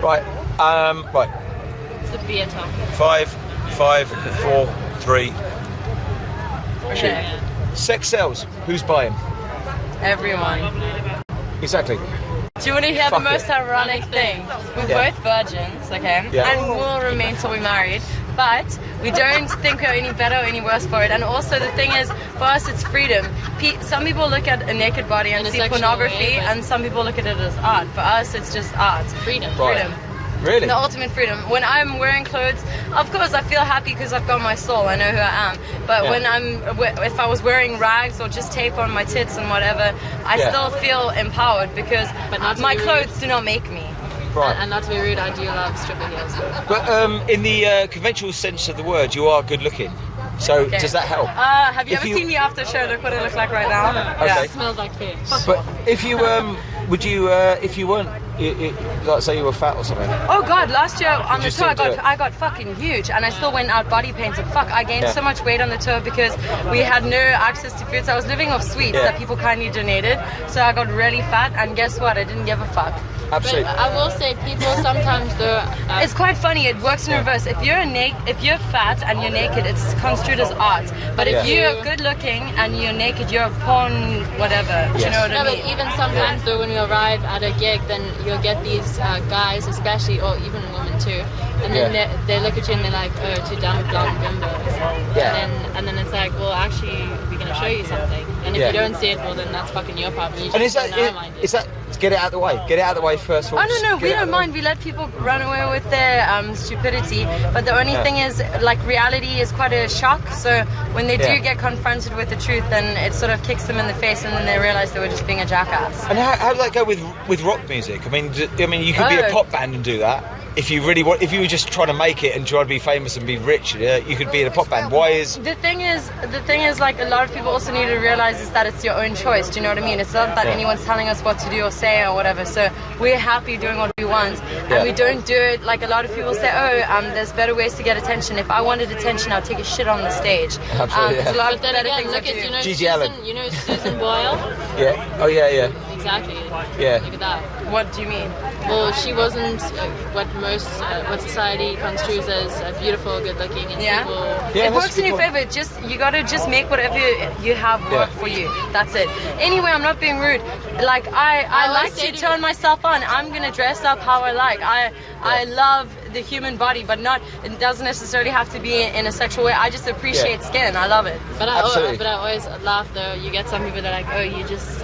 Right. Right. It's the beer top. 5, 4, 3. Okay. Sex sells. Who's buying? Everyone. Exactly. Do you want to hear Fuck the most it. ironic thing? We're both virgins, okay? Yeah. And we'll remain till we're married. But we don't think we're any better or any worse for it. And also the thing is, for us it's freedom. Some people look at a naked body and see pornography, and some people look at it as art. For us it's just art. Freedom. Freedom. Really? The ultimate freedom. When I'm wearing clothes, of course I feel happy because I've got my soul. I know who I am. But when if I was wearing rags or just tape on my tits and whatever, I still feel empowered because my clothes do not make me. Right. And not to be rude, I do love stripper heels. But in the conventional sense of the word, you are good looking. So does that help? Have you ever seen me after show? Look what I look like right now. Okay. Yeah. It smells like fish. But if you would you if you weren't like say you were fat or something? Oh God! Last year on the you tour, still do I got fucking huge, and I still went out body painted. Fuck! I gained so much weight on the tour because we had no access to food. So I was living off sweets that people kindly donated. So I got really fat, and guess what? I didn't give a fuck. Absolutely. But I will say, people sometimes though. It's quite funny. It works in reverse. If you're fat and you're naked, it's construed as art. But if you're good looking and you're naked, you're porn, whatever. Do you know what I mean? But even sometimes though, when you arrive at a gig, then you'll get these guys, especially, or even women too, and then they look at you and they're like, oh, two dumb blonde bimbos. Yeah. And then it's like, well, actually, we're gonna show you something. And if you don't see it, well, then that's fucking your problem. You just is that get it out of the way? Get it out of the way first of all. Oh no, we don't mind. We let people run away with their stupidity. But the only thing is, like, reality is quite a shock. So when they do get confronted with the truth, then it sort of kicks them in the face, and then they realize they were just being a jackass. And how does that go with rock music? I mean, you could be a pop band and do that. If you really want, if you were just trying to make it and try to be famous and be rich, you could be in a pop band. Why is the thing is like a lot of people also need to realize is that it's your own choice. Do you know what I mean? It's not that anyone's telling us what to do or say or whatever. So we're happy doing what we want, and we don't do it like a lot of people say. Oh, there's better ways to get attention. If I wanted attention, I'd take a shit on the stage. Absolutely. There's a lot of But then better again, things look I do. at You know Susan Boyle. Yeah. Oh yeah. Exactly. Yeah. Look at that. What do you mean? Well, she wasn't what society construes as beautiful, good-looking, and people. It works in your favor. You gotta make whatever you have work for you. That's it. Anyway, I'm not being rude. Like I like to turn myself on. I'm gonna dress up how I like. I love the human body, but it doesn't necessarily have to be in a sexual way. I just appreciate skin. I love it. But I always laugh though. You get some people that are like, oh, you just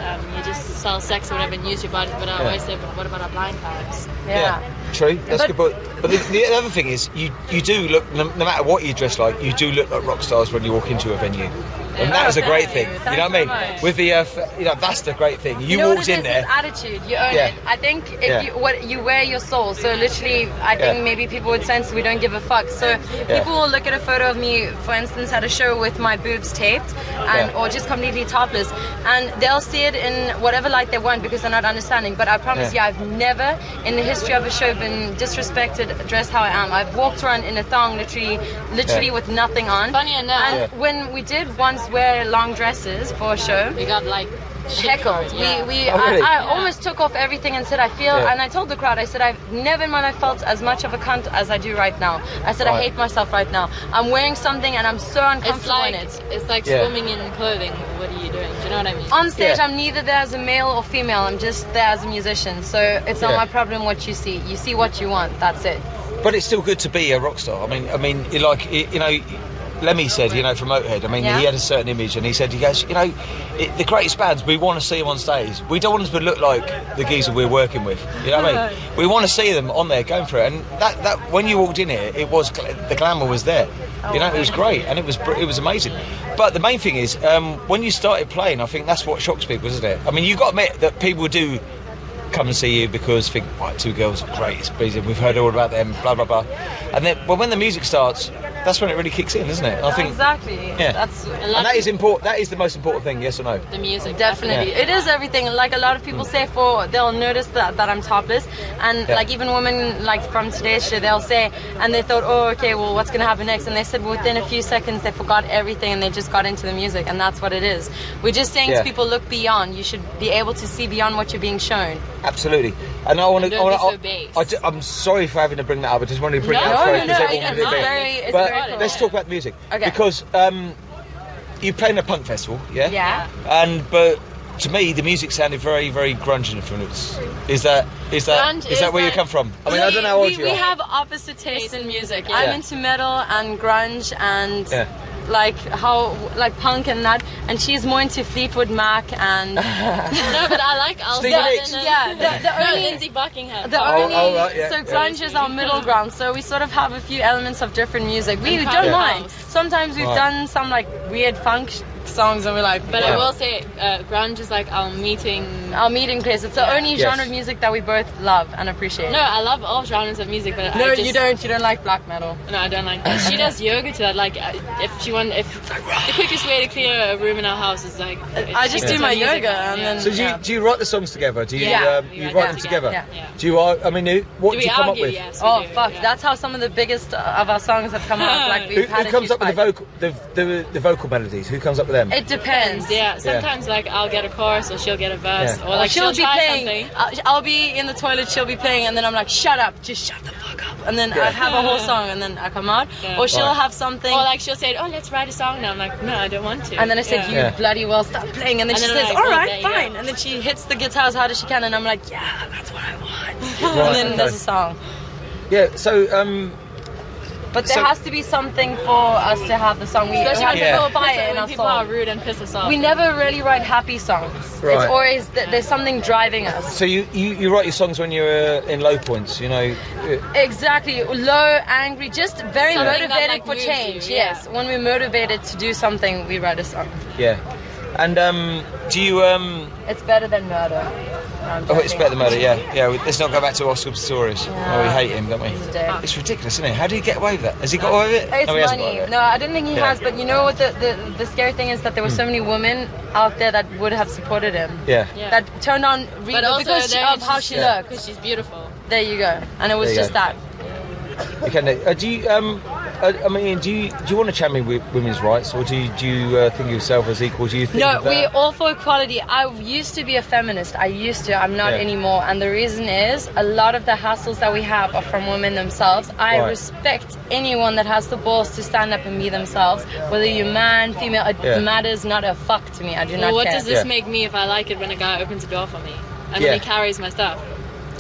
sell sex or whatever and use your body. But I always say, but what about our blind vibes? Yeah. True. That's good. But the other thing is, you do look, no matter what you dress like, you do look like rock stars when you walk into a venue. And that is a great thing. You know what I mean? With the, that's the great thing. You walked in there. It's attitude. You own it. I think if you wear your soul. So literally, I think maybe people would sense we don't give a fuck. So people will look at a photo of me, for instance, at a show with my boobs taped, or just completely topless, and they'll see it in whatever light they want because they're not understanding. But I promise you, I've never in the history of a show been disrespected dressed how I am. I've walked around in a thong, literally with nothing on. Funny enough. And when we did once wear long dresses for a show, we got like heckled. I almost took off everything and said and I told the crowd, I said, I've never in my life felt as much of a cunt as I do right now. I said, I hate myself right now. I'm wearing something and I'm so uncomfortable in it. It's like swimming in clothing. What are you doing? Do you know what I mean? On stage, I'm neither there as a male or female. I'm just there as a musician. So it's not my problem what you see. You see what you want. That's it. But it's still good to be a rock star. I mean, Lemmy said, from Motorhead, he had a certain image, and he goes, the greatest bands, we want to see them on stage. We don't want them to look like the geezer we're working with. You know what I mean? We want to see them on there going for it. And that when you walked in here, the glamour was there. It was great, and it was amazing. But the main thing is, when you started playing, I think that's what shocks people, isn't it? I mean, you've got to admit that people do come and see you because think, right, two girls, great, it's busy, we've heard all about them, blah blah blah, and then when the music starts, that's when it really kicks in, isn't it? I think exactly. Yeah, and that is important. That is the most important thing. Yes or no? The music, definitely. It is everything. Like a lot of people say, they'll notice that I'm topless, and like even women like from today's show, they'll say, and they thought, oh, okay, well, what's gonna happen next? And they said within a few seconds they forgot everything and they just got into the music, and that's what it is. We're just saying to people, look beyond. You should be able to see beyond what you're being shown. Absolutely. And I want to. Don't be so base. I'm sorry for having to bring that up. I just wanted to bring it No, up no, first. no, because everyone it's can do it. very, it's But very cool. let's talk about the music. Okay. Because you play in a punk festival, yeah? Yeah. But to me, the music sounded very, very grunge influence. Is that where you come from? I mean, I don't know how old you we are. have opposite tastes in music. Yeah. I'm into metal and grunge and like punk and that, and she's more into Fleetwood Mac and No, but I like Stevie Nicks. Lindsey Buckingham. the only right, yeah, so grunge is our middle ground. So we sort of have a few elements of different music. We And don't power mind. house. Sometimes we've done some like weird funk songs and we're like, But I will say, grunge is like our meeting place. It's the only genre of music that we both love and appreciate. No, I love all genres of music, but No, I just, you don't. You don't like black metal. No, I don't like that. She does yoga to that. Like, if the quickest way to clear a room in our house is like. I just do my yoga and then. So do you write the songs together? Do you you write them together? Yeah. Do you? I mean, what do you come up with? Yes, Oh we do, fuck! yeah. That's how some of the biggest of our songs have come out. Like Who we've had comes a up with the vocal melodies? Who comes up with them? It depends. Yeah, sometimes like I'll get a chorus or she'll get a verse or like she'll be try playing. something. I'll be in the toilet. She'll be playing, and then I'm like, "Shut up! Just shut the fuck up!" And then I have a whole song, and then I come out. Yeah. Or she'll have something. Or like she'll say, "Oh, let's write a song now." I'm like, "No, I don't want to." and then I said, Yeah. "You bloody well stop playing." And then And she then says, I'm like, "All "Well, right, there you fine." go. And then she hits the guitar as hard as she can, and I'm like, "Yeah, that's what I want." Right, And then okay. there's a song. Yeah. So But there has to be something for us to have the song. We have Especially to go by it in when our people are song. rude and piss us off. We never really write happy songs. Right. It's always there's something driving us. So you write your songs when you're in low points, you know. Exactly. Low, angry, just very Something that, motivated like, for moves change. you, yeah. Yes. When we're motivated to do something, we write a song. Yeah. And do you It's better than murder. No, I'm Oh, it's joking. better than murder. Yeah. Let's not go back to Oscar Pistorius. Oh, we hate him, don't we? He's dead. It's ridiculous, isn't it? How did he get away with that? Has he got away with it? It's No, he hasn't got away money. with it. No, I don't think he Yeah. has. But you know what? The scary thing is that there were so many women out there that would have supported him. Yeah. Yeah. That turned on but also because of how she looked. because she's beautiful. There you go. And it was There you just go. that. You can. Do you? I mean, do you want to champion women's rights, or do you think of yourself as equal? Do you think? No, of that? we're all for equality. I used to be a feminist. I'm not Yeah. anymore. And the reason is a lot of the hassles that we have are from women themselves. I Right. respect anyone that has the balls to stand up and be themselves. Whether you're man, female, it Yeah. matters not a fuck to me. I do not Well, what care. does this Yeah. make me if I like it when a guy opens a door for me and Yeah. when he carries my stuff?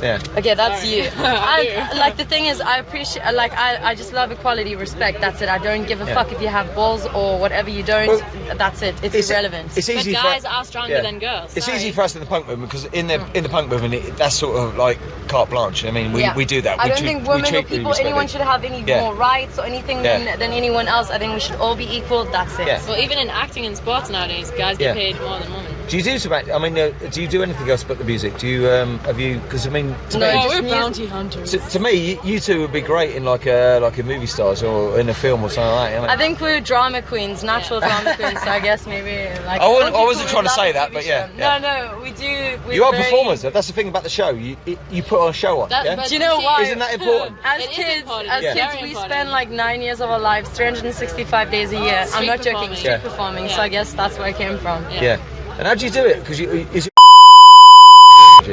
Yeah. Okay, that's Sorry. you. I do. Like the thing is, I appreciate. Like I just love equality, respect. That's it. I don't give a Yeah. fuck if you have balls or whatever you don't. Well, that's it. It's irrelevant. It's But easy guys for, are stronger yeah. than girls. It's Sorry. easy for us in the punk movement because in the punk movement, that's sort of like carte blanche. I mean, we do that. I We don't treat- think we women or treat people, respect anyone it. should have any Yeah. more rights or anything Yeah. than anyone else. I think we should all be equal. That's it. Yeah. Well, even in acting and sports nowadays, guys get Yeah. paid more than women. Do you do some? I mean, do you do anything else but the music? Do you have you? Because I mean, to No, me, just we're music. bounty hunters. to me, you two would be great in like a movie stars or in a film or something like that. You know? I think we're drama queens, natural drama queens. So I guess maybe like. I wasn't- some I wasn't people trying to love say a that, TV but yeah, show. yeah. No, we do. We're You are very- performers. That's the thing about the show. You put on a show on. That- Yeah. but Do you know see, why? Isn't that important? As It is kids, important. as Yeah. kids, Very we important. spend like 9 years of our lives, 365 days a year. I'm Street not joking, performing. street Yeah. performing. So Yeah. I guess that's where I came from. Yeah. And how do you do it? Because is it?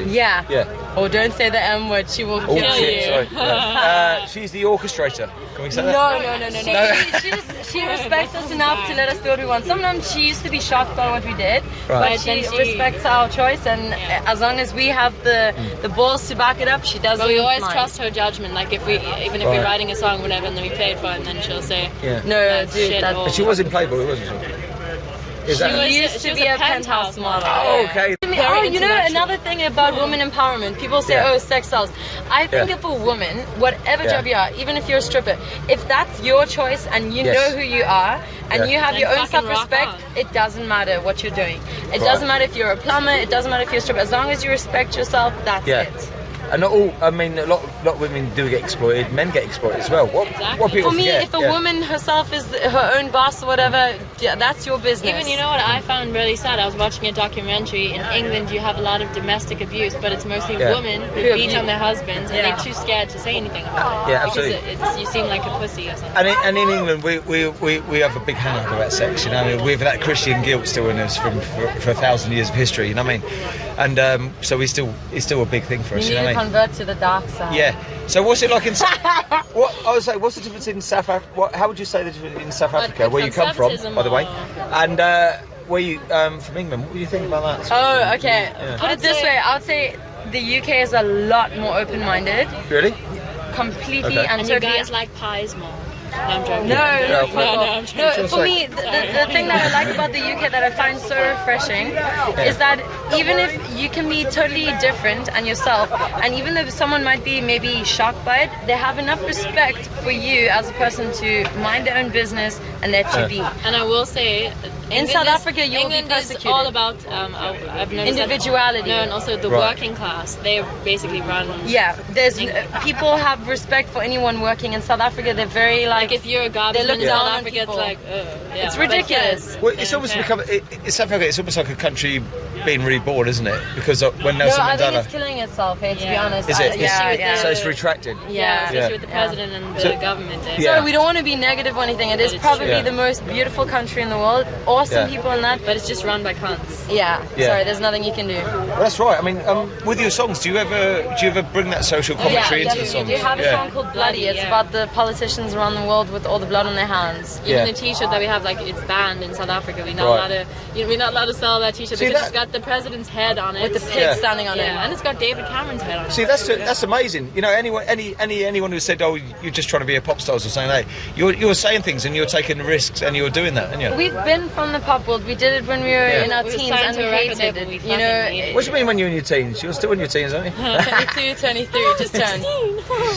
Yeah. Yeah. Or don't say the M word. She will Oh kill shit! you. Sorry. Yeah. She's the orchestrator. Can we say that? No. She respects us enough to let us do what we want. Sometimes she used to be shocked by what we did, Right. but she Then she- respects our choice, and as long as we have the balls to back it up, she doesn't But we always mind. trust her judgment. Like if Right. we're writing a song, whatever, and then we play it for her, and then she'll say, Yeah. No, That's dude, shit that, all. But she was in Playboy, wasn't she? Is She that? was- used to was be a penthouse model. Oh, okay. Oh, you know intellectual. another thing about women empowerment. People say, Yeah. "Oh, sex sells." I think Yeah. if a woman, whatever Yeah. job you are, even if you're a stripper, if that's your choice and you Yes. know who you are and Yeah. you have Then your own fucking rock self-respect, on. it doesn't matter what you're doing. It Right. doesn't matter if you're a plumber. It doesn't matter if you're a stripper. As long as you respect yourself, that's Yeah. it. And not all. I mean, a lot of women do get exploited. Men get exploited as well. What people For me, forget? if a yeah. woman herself is her own boss or whatever, yeah, that's your business. Even, you know what I found really sad? I was watching a documentary. In England, you have a lot of domestic abuse, but it's mostly Yeah. women who Who beat abuse- on their husbands, and Yeah. they're too scared to say anything about it. Yeah, absolutely. Because you seem like a pussy or something. And in England, we have a big hang-up about sex. You know, we have that Christian guilt still in us for 1,000 years of history. You know what I mean? And so it's still a big thing for us. You need to convert to the dark side. Yeah. So what's it like in what I would say? What's the difference in South Africa? How would you say the difference in South Africa, where you come from, by the way, and where you from England? What do you think about that? Oh, okay. Yeah. Put it this way: I would say the UK is a lot more open-minded. Really? Completely and you guys like pies more. No, I'm joking. No, for me, the thing that I like about the UK that I find so refreshing is that even if you can be totally different and yourself, and even though someone might be maybe shocked by it, they have enough respect for you as a person to mind their own business and let you be. And I will say, in South Africa, you England will be persecuted. is all about I've noticed individuality. And also the working class. They basically run. Yeah, there's people have respect for anyone working in South Africa. They're very like if you're a garbage in South Africa, it's like it's ridiculous. Well, it's almost become South Africa. It's almost like a country being reborn, isn't it? Because when Nelson Mandela, I think it's killing itself. To be honest, is it? Yeah. So it's retracted. Yeah, especially with the president and the government. So we don't want to be negative or anything. It is probably the most beautiful country in the world. Awesome people in that, but it's just run by cunts. Yeah. Sorry, there's nothing you can do. Well, that's right. I mean, with your songs, do you ever bring that social commentary into the songs? We have a song called Bloody. It's about the politicians around the world with all the blood on their hands. Even the T-shirt that we have, like it's banned in South Africa. We're not allowed to sell that T-shirt because it's got the president's head on it with the pig standing on it, and it's got David Cameron's head on it. See, that's amazing. You know, anyone who said, "Oh, you're just trying to be a pop star," or saying, "Hey, you're saying things and you're taking risks and you're doing that," aren't you? We've been from the pop world. We did it when we were in our teens and we hated it. You know. What do you mean when you're in your teens? You're still in your teens, aren't you? 22, 23, just turned.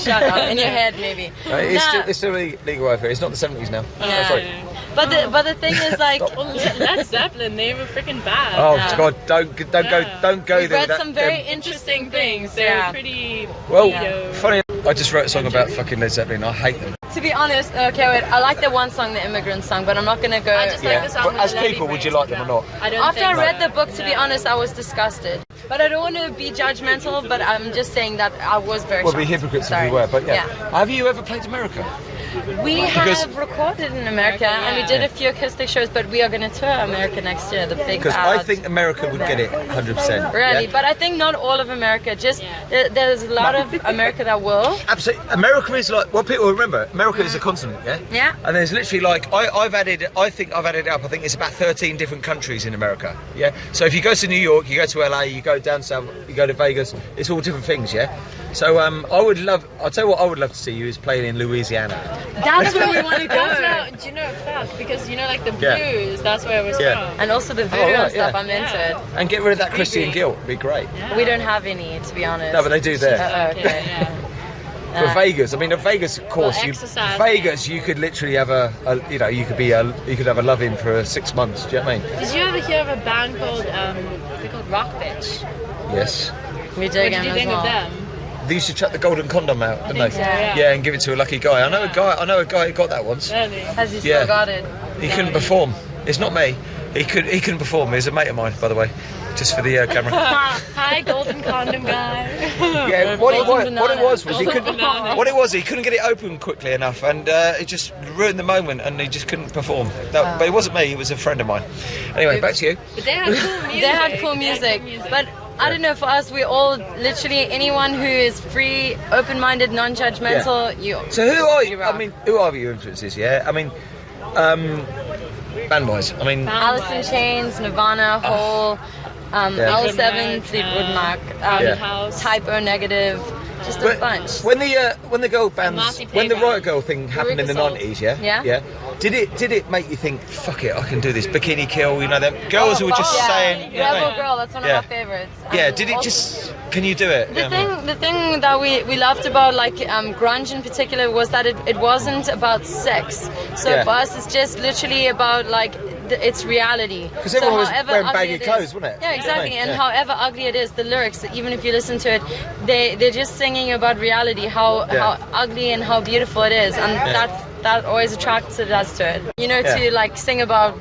Shut up. In your head, maybe. It's still legal over here. It's not the 70s now. Yeah. Sorry. But the thing is, like, Led Zeppelin, they were freaking bad. Oh God, don't go We've there. read some very interesting things. They're pretty. Funny. I just wrote a song about fucking Led Zeppelin. I hate them. To be honest, okay, wait. I like the one song, the Immigrant song, but I'm not gonna go. I just like the song. But as people, would you like them or not? After I read the book, to be honest, I was disgusted. But I don't want to be judgmental. But I'm just saying that I was very. We'll be hypocrites if we were. But yeah. Have you ever played America? We have recorded in America and we did a few acoustic shows, but we are going to tour America next year, the big. Because I think America would get it 100%. Really, but I think not all of America. Just there's a lot of America that will. Absolutely, America is like. Well, people remember America is a continent, yeah. Yeah. And there's literally like I've added up. I think it's about 13 different countries in America. Yeah. So if you go to New York, you go to LA, you go down south, you go to Vegas. It's all different things, yeah. So I'll tell you what I would love to see you is playing in Louisiana. That's where we want to go. Do you know fact? Because you know, like the blues, that's where it was from. And also the voodoo and stuff. I'm into it. And get rid of that Christian guilt. It'd be great. We don't have any, to be honest. No, but they do there. Okay. For Vegas, I mean, at Vegas, of course, Vegas, you could literally have you could have a love-in for 6 months. Do you know what I mean? Did you ever hear of a band called Rock Bitch? Yes. We did. What did you think of them? They used to chuck the golden condom out, didn't they? So, yeah. Yeah, and give it to a lucky guy. I know a guy who got that once. Really? Has he still got it? He couldn't perform. It's not me. He couldn't perform. He's a mate of mine, by the way. Just for the camera. Hi, golden condom guy. Yeah, what it was he couldn't get it open quickly enough, and it just ruined the moment, and he just couldn't perform. But it wasn't me. He was a friend of mine. Anyway, back to you. But they had cool music. But I don't know, for us, we're all literally anyone who is free, open-minded, non-judgmental. Yeah. So who are you? I mean, who are your influences? Yeah, I mean, band-wise. I mean, Alice in Chains, Nirvana, Hole, L7, Fleetwood Mac, Type O Negative. Just a bunch. When the girl bands, when the Riot Girl thing happened in the 90s, yeah. Did it make you think, fuck it, I can do this? Bikini Kill, you know, them girls who were just saying. Rebel Girl, that's one of our favorites. Yeah. Did it just? Can you do it? The thing that we loved about like grunge in particular was that it wasn't about sex. So for us, it's just literally about like. It's reality. Because everyone was wearing baggy clothes, wasn't it? Yeah, exactly. And however ugly it is, the lyrics, even if you listen to it, they're just singing about reality, how ugly and how beautiful it is, and that always attracts us to it. You know, to like sing about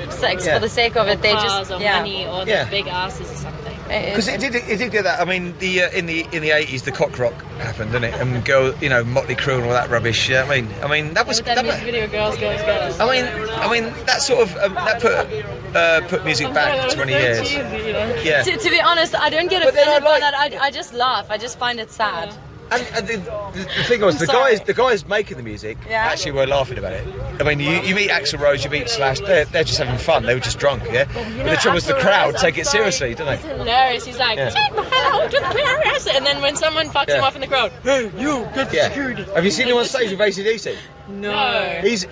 sex for the sake of it, they cars just or money or the big asses or something. Because it did get that. I mean, the in the 80s, the cock rock happened, didn't it? And girl, you know, Motley Crue and all that rubbish. Yeah, I mean, that was that music video, girls. I mean, that sort of that put music back 20 years. Cheesy, you know? Yeah. To be honest, I don't get offended by that. I just laugh. I just find it sad. Yeah. And the thing was, the guys making the music actually were laughing about it. I mean, you meet Axl Rose, you meet Slash, they're just having fun. They were just drunk, yeah. But the trouble is, the crowd take it seriously, don't they? It's hilarious. He's like, take my hand to the Paris, and then when someone fucks him off in the crowd, hey, you get the security. Have you seen him on stage with AC/DC? No. He's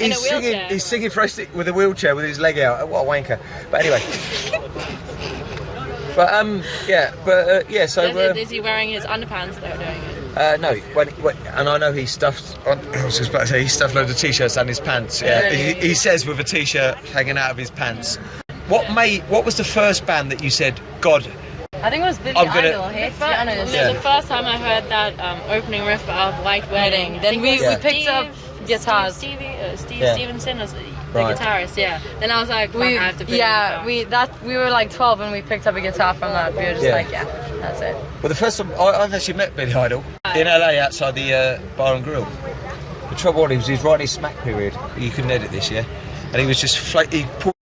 singing for us with a wheelchair with his leg out. What a wanker! But anyway. So is he wearing his underpants though doing it? No, and I know he stuffed. I was just about to say he stuffed loads of t-shirts down his pants. Yeah, Really? he says with a t-shirt hanging out of his pants. What was the first band that you said, God? I think it was Billy Idol. Hey, to be honest. The first time I heard that opening riff of White Wedding, Then we picked up guitars. Steve Stevenson was the guitarist. Yeah. Then I was like, fuck, I have to play guitar. We were like 12 and we picked up a guitar from that. We were just like, that's it. Well, the first time I've actually met Billy Idol in LA outside the Bar and Grill. The trouble was he was right in his smack period. You couldn't edit this, yeah, and he was just he pulled.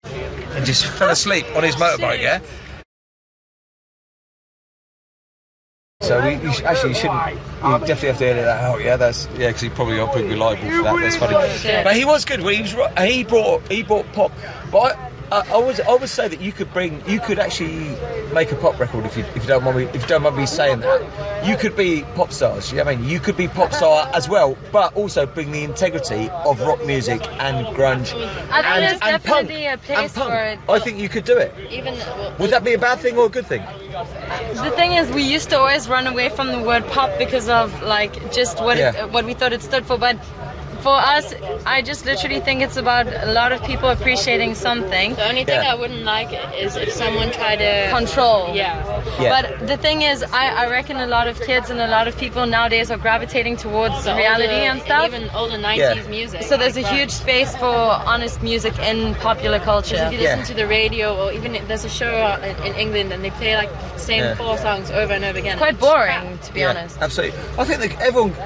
And just fell asleep on his motorbike, yeah? So you shouldn't. You definitely have to edit that out, yeah? Because he probably got pretty liable for that. That's funny. But he was good. He brought pop. But I would say that you could actually make a pop record if you don't mind me saying that. You could be pop stars. You know what I mean? You could be pop star as well, but also bring the integrity of rock music and grunge I think there's and definitely punk. a place for it. I think you could do it. Would that be a bad thing or a good thing? The thing is, we used to always run away from the word pop because of like just what we thought it stood for, but for us, I just literally think it's about a lot of people appreciating something. The only thing I wouldn't like is if someone tried to control. Yeah. But the thing is, I reckon a lot of kids and a lot of people nowadays are gravitating towards reality and stuff. Even older 90s music. So there's a huge space for honest music in popular culture. If you listen to the radio, or even there's a show in England and they play like the same 4 songs over and over again. It's quite boring, to be honest. Absolutely. I think that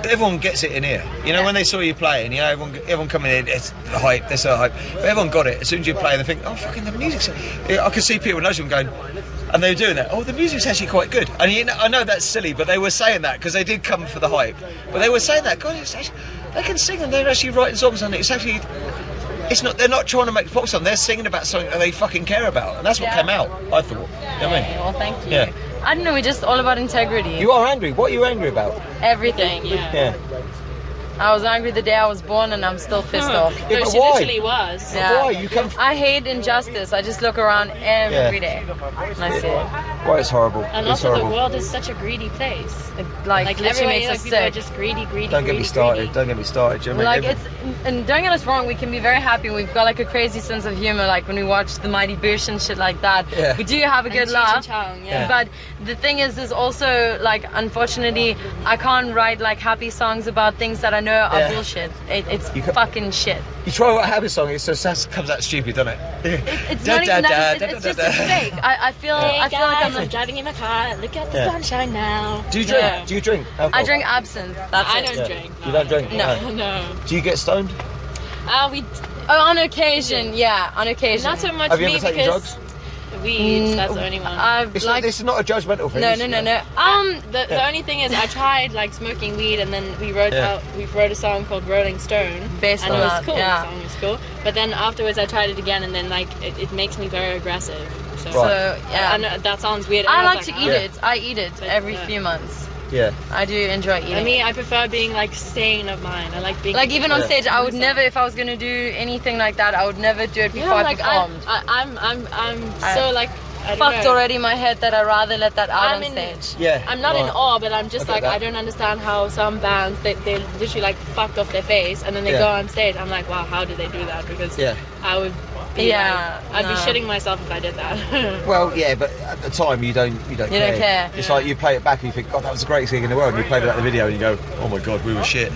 everyone gets it in here. You know, when they saw you play. You know, everyone coming in, it's the hype, they're so hype. But everyone got it. As soon as you play, they think, oh, fucking the music's... I could see people nudging them going, and they were doing that, oh, the music's actually quite good. And I know that's silly, but they were saying that because they did come for the hype. But they were saying that, God, it's actually, they can sing and they're actually writing songs on it. It's actually... They're not trying to make a pop song, they're singing about something that they fucking care about. And that's what came out, I thought. You know what I mean? Well, thank you. Yeah. I don't know, we're just all about integrity. You are angry. What are you angry about? Everything. Yeah. I was angry the day I was born and I'm still pissed off. Yeah, No, but she why? literally was. Yeah. Why? You come... I hate injustice. I just look around every day and I see it. Why, it's horrible. And it's also horrible. the world is such a greedy place. It Like literally everywhere makes you us look, people are sick. just greedy. Don't get me started. greedy. Don't get me started. Do you know what I mean? Like and don't get us wrong, we can be very happy. We've got like a crazy sense of humor, like when we watch the Mighty Boosh and shit like that. Yeah. We do have a good Cheech laugh. and Chong, yeah. But the thing is, there's also like, unfortunately, I can't write like happy songs about things that I know are bullshit. It's fucking shit. You try a happy song, it just comes out stupid, doesn't it? It's not even that. It's just a fake. I feel like I'm driving in my car. Look at the sunshine now. Do you drink? Yeah. Do you drink alcohol? I drink absinthe. That's I it. don't drink. You don't drink? No. No. Do you get stoned? On occasion, yeah, on occasion. Not so much Have you me ever taken because drugs? weed. That's the only one. This is not a judgmental thing. No. The only thing is, I tried like smoking weed, and then we wrote a song called Rolling Stone, Based and on it was that, cool. yeah. The song was cool, but then afterwards I tried it again, and then like it makes me very aggressive. So, Right. So yeah, I know that sounds weird. I and like was to like, eat oh. it. I eat it every few months. Yeah. I do enjoy eating. I mean, I prefer being like sane of mind. I like being like even on Yeah. stage, I would never, if I was gonna do anything like that, I would never do it before Yeah, I like performed. I'm so like I don't Fucked know. already in my head that I'd rather let that out I'm on in- stage. Yeah. I'm not in Right. awe, but I'm just I get like, that. I don't understand how some bands, they literally like fucked off their face and then they Yeah. go on stage. I'm like, wow, how did they do that? Because Yeah. I would be Yeah, I'd be no. shitting myself if I did that. Well, yeah, but at the time you don't care. It's like you play it back and you think, God, that was the greatest thing in the world. And you play back the video and you go, oh my God, we were shit.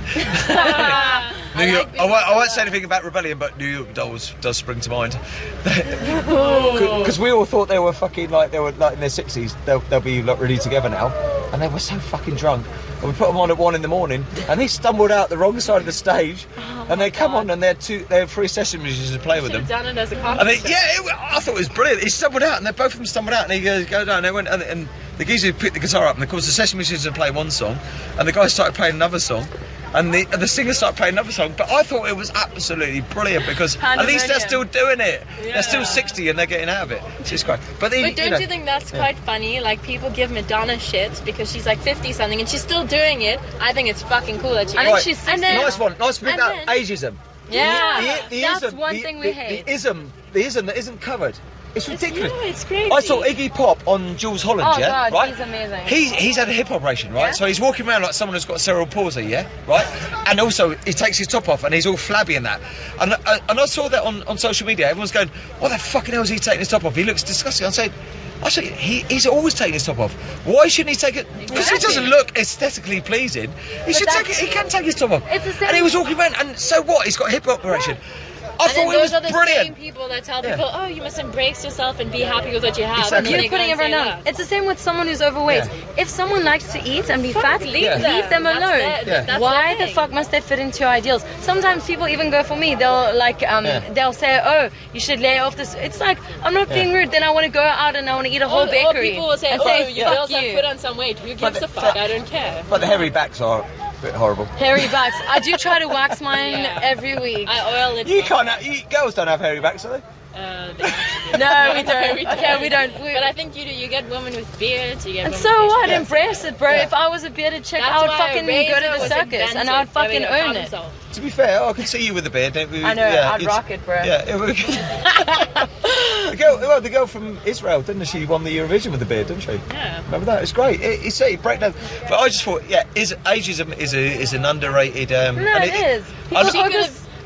New York. I won't say anything about Rebellion, but New York Dolls does spring to mind. Because we all thought they were fucking like they were like in their 60s. They'll be like really together now, and they were so fucking drunk. And we put them on at 1 a.m, and they stumbled out the wrong side of the stage, and they come on and they had 3 session musicians to play with them. Done it as a concert. And they, I thought it was brilliant. He stumbled out, and both of them stumbled out, and he goes, go down. And they went, and the geezer picked the guitar up, and of course the session musicians played one song, and the guy started playing another song. And the singer started playing another song, but I thought it was absolutely brilliant because at least they're still doing it. Yeah. They're still 60 and they're getting out of it. It's just great. But don't you think that's quite funny? Like, people give Madonna shit because she's like 50 something and she's still doing it. I think it's fucking cool that she. I think she's 60. Nice one. Nice to pick that ageism. Yeah, that's one thing we hate. The ism that isn't covered. It's ridiculous. It's crazy. I saw Iggy Pop on Jules Holland, oh, yeah? God, right? he's amazing. He's had a hip operation, right? Yeah? So he's walking around like someone who's got cerebral palsy, yeah? Right? And also, he takes his top off and he's all flabby and that. And I saw that on social media. Everyone's going, what the fucking hell is he taking his top off? He looks disgusting. I said, actually, he's always taking his top off. Why shouldn't he take it? Because he doesn't look aesthetically pleasing. He can take his top off. It's the same. And he was walking around, and so what? He's got a hip operation. I thought it was are the brilliant. Same people that tell people, oh, you must embrace yourself and be happy with what you have. Exactly. You're putting everyone down. It's the same with someone who's overweight. Yeah. If someone likes to eat and be fat, leave them alone. That's Why the fuck must they fit into your ideals? Sometimes people even go for me. They'll like they'll say, oh, you should lay off this. It's like, I'm not being rude. Then I want to go out and I want to eat a whole bakery. Or people will say, and oh, you girls you. have put on some weight. Who gives a fuck? I don't care. But the hairy backs are a bit horrible. Hairy backs. I do try to wax mine every week. I oil it. You can't. Girls don't have hairy backs, do they? No, we don't. Okay, we don't. But I think you do. You get women with beards. You get. And so what? Embrace it, bro. If I was a bearded chick, I would fucking go to the circus and I would fucking own it. To be fair, I can see you with a beard. I know. I'd rock it, bro. Yeah. The girl from Israel, didn't she? Won the Eurovision with a beard, didn't she? Yeah. Remember that? It's great. It's a breakdown. But I just thought, ageism is an underrated. No, it is.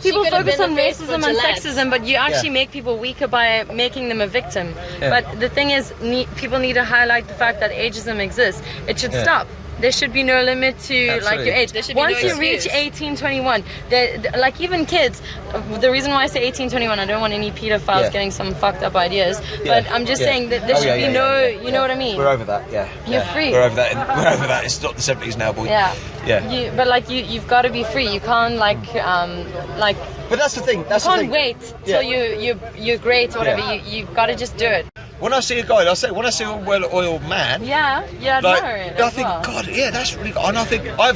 People focus on racism and sexism, but you actually make people weaker by making them a victim. Yeah. But the thing is, people need to highlight the fact that ageism exists. It should stop. There should be no limit to like your age. Once you reach 18, 21, like even kids, the reason why I say 18, 21, I don't want any pedophiles getting some fucked up ideas, but I'm just saying that there should be no, you know what I mean? We're over that, You're free. We're over that. We're over that. It's not the 70s now, boy. Yeah. But like you've got to be free. You can't like. But that's the thing. That's you the can't thing. wait till you're great or whatever. You've got to just do it. When I see a guy, when I see a well-oiled man, I admire it. I think, God, that's really good. And I think I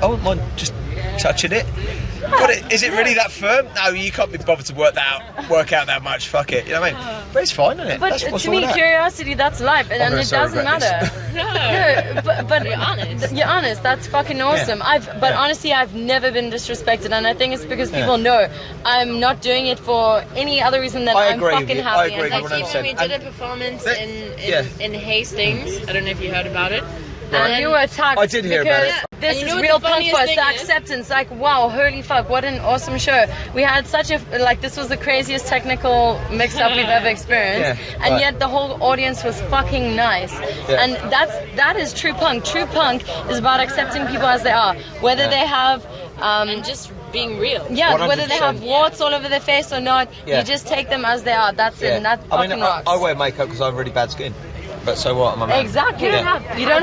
wouldn't mind just touching it. But is it really that firm? No, you can't be bothered to work out that much. Fuck it, you know what I mean? But it's fine, isn't it? But to me, curiosity, that's life, and it doesn't matter. No, but you're honest. You're honest. That's fucking awesome. Honestly, I've never been disrespected, and I think it's because people know I'm not doing it for any other reason than I'm fucking happy. I agree. Like even we did a performance in Hastings. I don't know if you heard about it. And you were attacked. I did hear about it. This is real punk for us. The acceptance, like, wow, holy fuck, what an awesome show. We had such a, this was the craziest technical mix-up we've ever experienced. And yet the whole audience was fucking nice. And that is true punk. True punk is about accepting people as they are. Whether they have... and just being real. Yeah, 100%. whether they have warts all over their face or not, you just take them as they are. That's it. And that fucking rocks. I wear makeup because I have really bad skin. But so what? I'm a man. Exactly. You don't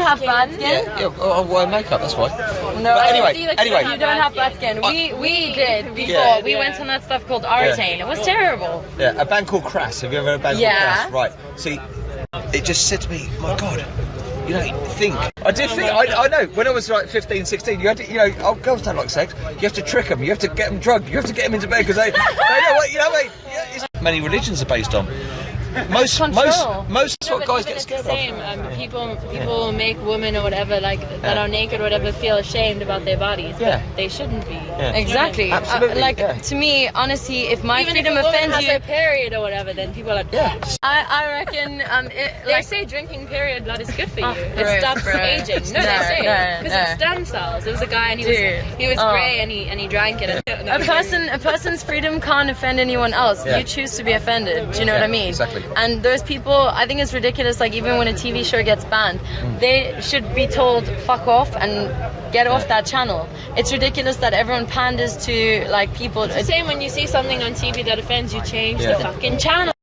have bad skin. I wear makeup. That's fine. No. But anyway, you don't have bad skin. We did before. We went on that stuff called Artane. It was terrible. Yeah, a band called Crass. Have you ever heard of a band called Crass? Right. See, it just said to me, my God. You know, think. I did think. I know. When I was like 15, 16, you had to. Girls don't like sex. You have to trick them. You have to get them drugged. You have to get them into bed because they know what. You know what? Many religions are based on. Most what guys get scared of. People make women or whatever that are naked or whatever feel ashamed about their bodies. But they shouldn't be. Exactly. Absolutely. To me, honestly, if my Even freedom if a woman offends has you, a period or whatever, then people are like, I reckon they say drinking period blood is good for you. It gross, stops aging. No, they say because it's stem cells. There was a guy and he was grey and he drank it. A person's freedom can't offend anyone else. You choose to be offended. Do you know what I mean? Exactly. And those people, I think it's ridiculous. Like even when a TV show gets banned, they should be told fuck off and get off that channel. It's ridiculous that everyone panders to like people. It's the same when you see something on TV that offends you, change the fucking channel.